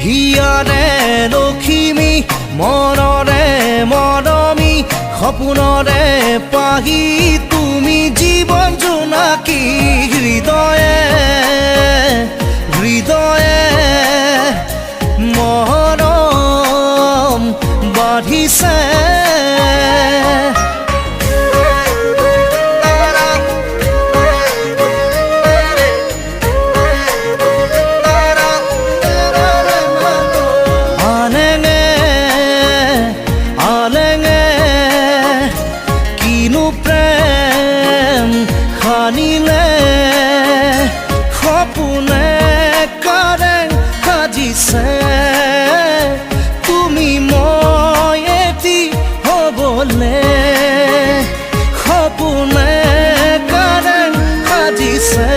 হিয়াৰে লখিমী মনৰে মৰমী সপোনৰে পাহি তুমি জীৱন জোনাকী হৃদয়ে হৃদয়ে মৰম বাঢ়িছে তুমি মই এটি হ'বলে সপোনে কাৰণ সাজিছে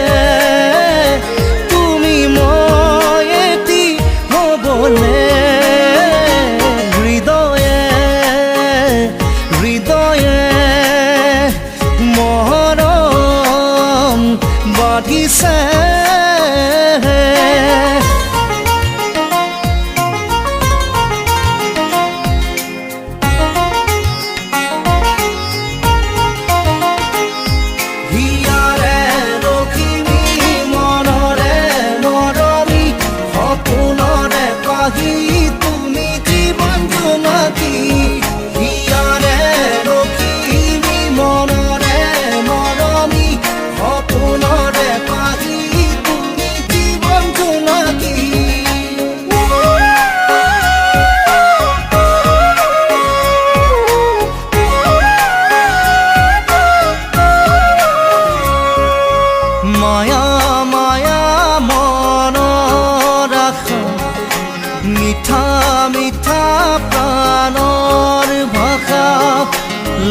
তুমি মই এটি হ'বলে হৃদয়ে হৃদয়ে মৰম বাঢ়িছে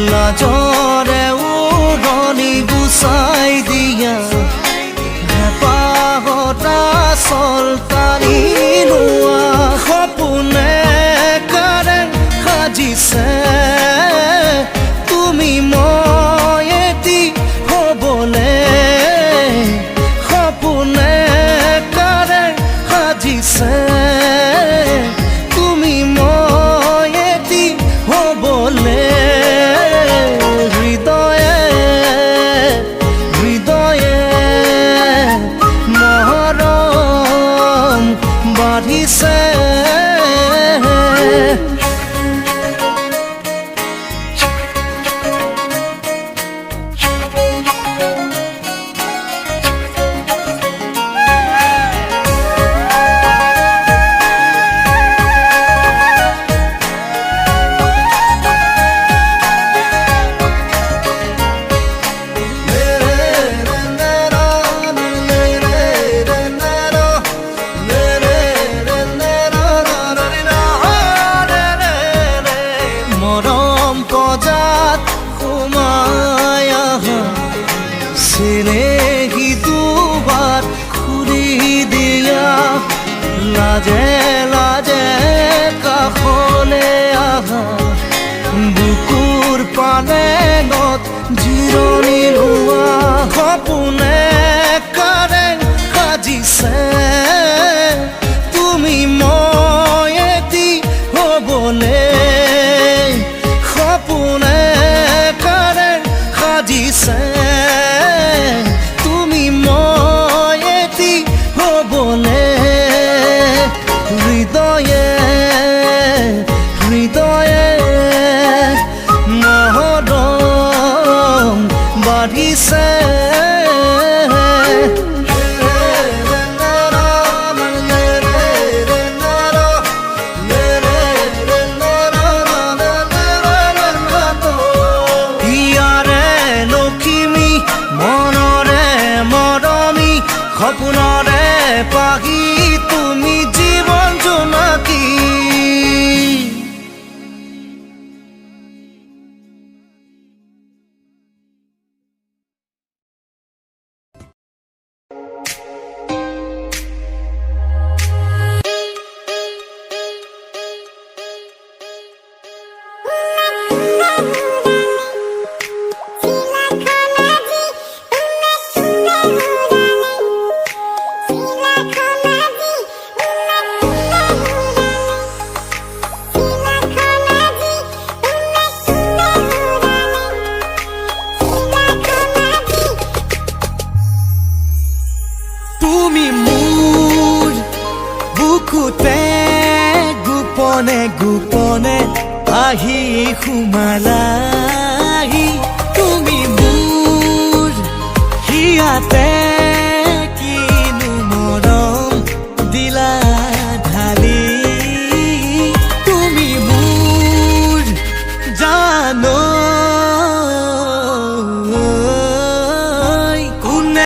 লাজৰে উৰণি গুচাই দিয়া হেঁপাহতা চলতানি লোৱা সপোনে কাৰণ সাজিছে তুমি মই এটি হ'বলে সপোনে কাৰণ সাজিছে তুমি মই এটি হ'বলে লাজে লাজে কাষলে আহা বুকুৰ পালেঙত জিৰণি লোৱা সপোনে কাৰণ সাজিছে তুমি মই এটি হ'বলে সপোনে কাৰণ সাজিছে তুমি মই এটি হ'বলে হৃদয়ে হৃদয়ে মৰম বাঢ়িছে হিয়াৰে লখিমী মনৰে মৰমী সপোনৰে পাহি তুমি জীৱন জোনাকী গোপনে আহি সোমালাহি তুমি মোৰ হিয়াতে